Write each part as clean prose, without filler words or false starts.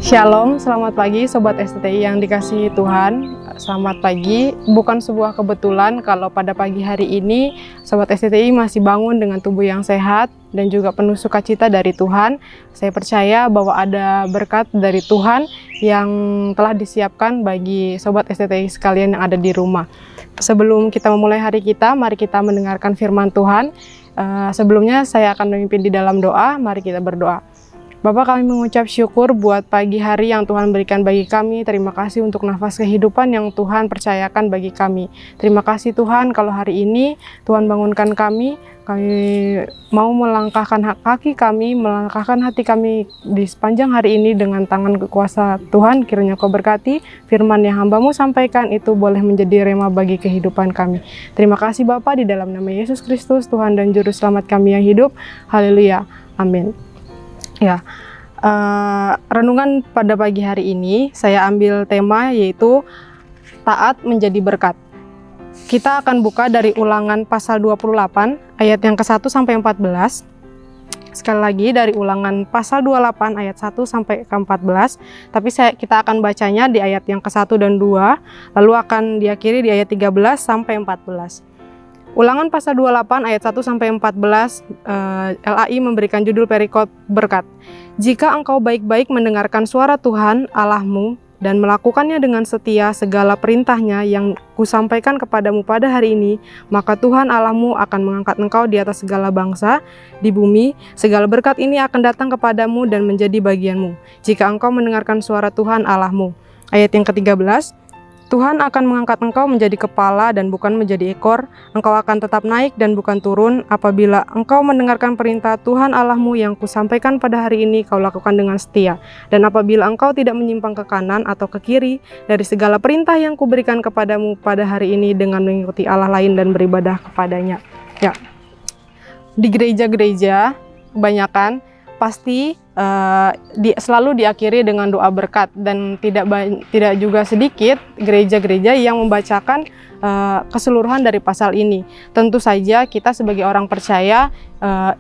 Shalom, selamat pagi Sobat STTI yang dikasihi Tuhan. Selamat pagi, bukan sebuah kebetulan kalau pada pagi hari ini Sobat STTI masih bangun dengan tubuh yang sehat dan juga penuh sukacita dari Tuhan. Saya percaya bahwa ada berkat dari Tuhan yang telah disiapkan bagi Sobat STTI sekalian yang ada di rumah. Sebelum kita memulai hari kita, mari kita mendengarkan firman Tuhan. Sebelumnya saya akan memimpin di dalam doa, mari kita berdoa. Bapak, kami mengucap syukur buat pagi hari yang Tuhan berikan bagi kami. Terima kasih untuk nafas kehidupan yang Tuhan percayakan bagi kami. Terima kasih Tuhan kalau hari ini Tuhan bangunkan kami mau melangkahkan kaki kami, melangkahkan hati kami di sepanjang hari ini dengan tangan kuasa Tuhan. Kiranya Kau berkati firman yang hamba-Mu sampaikan itu boleh menjadi rema bagi kehidupan kami. Terima kasih Bapa, di dalam nama Yesus Kristus, Tuhan dan Juru Selamat kami yang hidup. Haleluya. Amin. Ya, renungan pada pagi hari ini saya ambil tema yaitu taat menjadi berkat. Kita akan buka dari Ulangan pasal 28 ayat yang ke-1 sampai 14. Sekali lagi dari Ulangan pasal 28 ayat 1 sampai ke-14. Tapi kita akan bacanya di ayat yang ke-1 dan 2, lalu akan diakhiri di ayat 13 sampai 14. Ulangan pasal 28 ayat 1 sampai 14, LAI memberikan judul perikop berkat. Jika engkau baik-baik mendengarkan suara Tuhan Allahmu dan melakukannya dengan setia segala perintahnya yang kusampaikan kepadamu pada hari ini, maka Tuhan Allahmu akan mengangkat engkau di atas segala bangsa di bumi. Segala berkat ini akan datang kepadamu dan menjadi bagianmu jika engkau mendengarkan suara Tuhan Allahmu. Ayat yang ke-13, Tuhan akan mengangkat engkau menjadi kepala dan bukan menjadi ekor. Engkau akan tetap naik dan bukan turun. Apabila engkau mendengarkan perintah Tuhan Allahmu yang kusampaikan pada hari ini, kau lakukan dengan setia. Dan apabila engkau tidak menyimpang ke kanan atau ke kiri dari segala perintah yang kuberikan kepadamu pada hari ini dengan mengikuti Allah lain dan beribadah kepadanya. Ya, di gereja-gereja kebanyakan pasti selalu diakhiri dengan doa berkat, dan tidak juga sedikit gereja-gereja yang membacakan keseluruhan dari pasal ini. Tentu saja kita sebagai orang percaya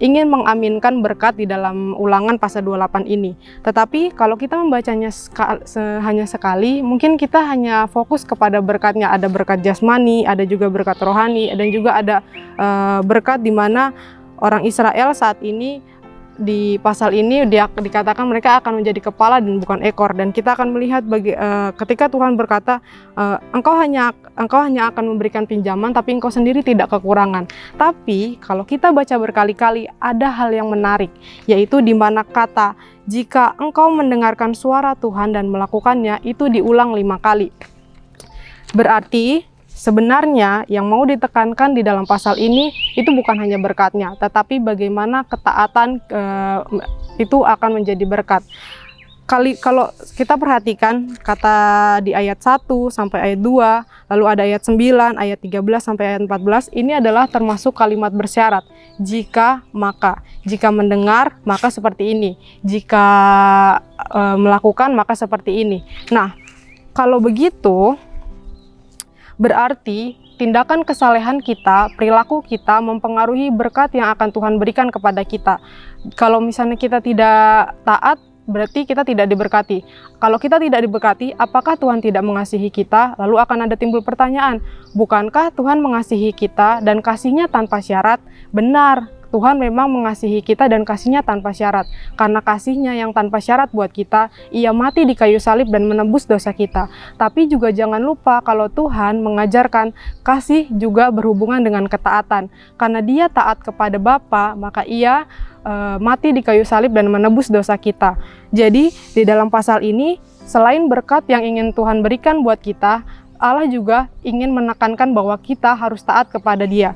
ingin mengaminkan berkat di dalam Ulangan pasal 28 ini. Tetapi kalau kita membacanya hanya sekali, mungkin kita hanya fokus kepada berkatnya. Ada berkat jasmani, ada juga berkat rohani, dan juga ada berkat di mana orang Israel saat ini di pasal ini dikatakan mereka akan menjadi kepala dan bukan ekor. Dan kita akan melihat ketika Tuhan berkata engkau hanya akan memberikan pinjaman, tapi engkau sendiri tidak kekurangan. Tapi kalau kita baca berkali-kali, ada hal yang menarik, yaitu di mana kata jika engkau mendengarkan suara Tuhan dan melakukannya itu diulang 5 kali. Berarti sebenarnya yang mau ditekankan di dalam pasal ini itu bukan hanya berkatnya, tetapi bagaimana ketaatan itu akan menjadi berkat. Kalau kita perhatikan kata di ayat 1 sampai ayat 2, lalu ada ayat 9, ayat 13 sampai ayat 14, ini adalah termasuk kalimat bersyarat. Jika, maka. Jika mendengar, maka seperti ini. Jika melakukan, maka seperti ini. Nah, kalau begitu berarti tindakan kesalehan kita, perilaku kita mempengaruhi berkat yang akan Tuhan berikan kepada kita. Kalau misalnya kita tidak taat, berarti kita tidak diberkati. Kalau kita tidak diberkati, apakah Tuhan tidak mengasihi kita? Lalu akan ada timbul pertanyaan, bukankah Tuhan mengasihi kita dan kasih-Nya tanpa syarat? Benar, Tuhan memang mengasihi kita dan kasih-Nya tanpa syarat. Karena kasih-Nya yang tanpa syarat buat kita, Ia mati di kayu salib dan menebus dosa kita. Tapi juga jangan lupa kalau Tuhan mengajarkan kasih juga berhubungan dengan ketaatan. Karena Dia taat kepada Bapa, maka Ia mati di kayu salib dan menebus dosa kita. Jadi di dalam pasal ini, selain berkat yang ingin Tuhan berikan buat kita, Allah juga ingin menekankan bahwa kita harus taat kepada Dia.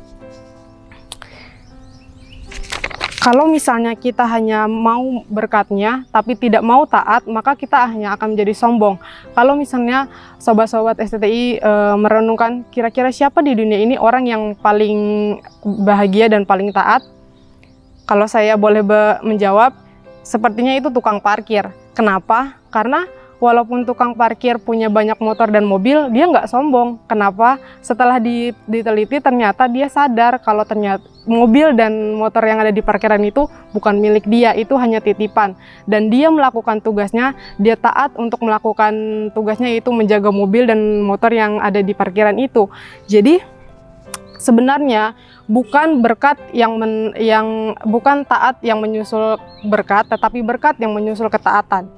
Kalau misalnya kita hanya mau berkatnya tapi tidak mau taat, maka kita hanya akan menjadi sombong. Kalau misalnya sobat-sobat STTI merenungkan kira-kira siapa di dunia ini orang yang paling bahagia dan paling taat, kalau saya boleh menjawab, sepertinya itu tukang parkir. Kenapa? Karena walaupun tukang parkir punya banyak motor dan mobil, dia nggak sombong. Kenapa? Setelah diteliti ternyata dia sadar kalau ternyata mobil dan motor yang ada di parkiran itu bukan milik dia, itu hanya titipan. Dan dia melakukan tugasnya, dia taat untuk melakukan tugasnya, yaitu menjaga mobil dan motor yang ada di parkiran itu. Jadi sebenarnya bukan berkat bukan taat yang menyusul berkat, tetapi berkat yang menyusul ketaatan.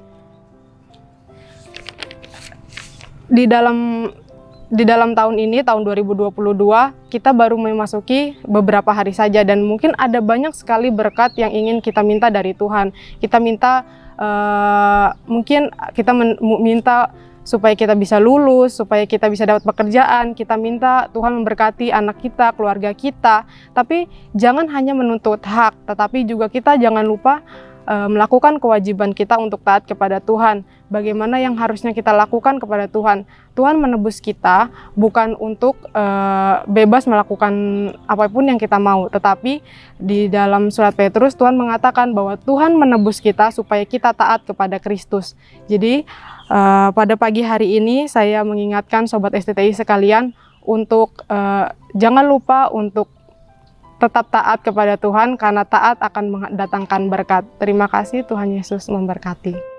Di dalam tahun ini, tahun 2022, kita baru memasuki beberapa hari saja, dan mungkin ada banyak sekali berkat yang ingin kita minta dari Tuhan. Kita minta, mungkin kita minta supaya kita bisa lulus, supaya kita bisa dapat pekerjaan, kita minta Tuhan memberkati anak kita, keluarga kita. Tapi jangan hanya menuntut hak, tetapi juga kita jangan lupa melakukan kewajiban kita untuk taat kepada Tuhan. Bagaimana yang harusnya kita lakukan kepada Tuhan? Tuhan menebus kita bukan untuk bebas melakukan apapun yang kita mau, tetapi di dalam surat Petrus Tuhan mengatakan bahwa Tuhan menebus kita supaya kita taat kepada Kristus. Jadi pada pagi hari ini saya mengingatkan Sobat STTI sekalian untuk jangan lupa untuk tetap taat kepada Tuhan, karena taat akan mendatangkan berkat. Terima kasih, Tuhan Yesus memberkati.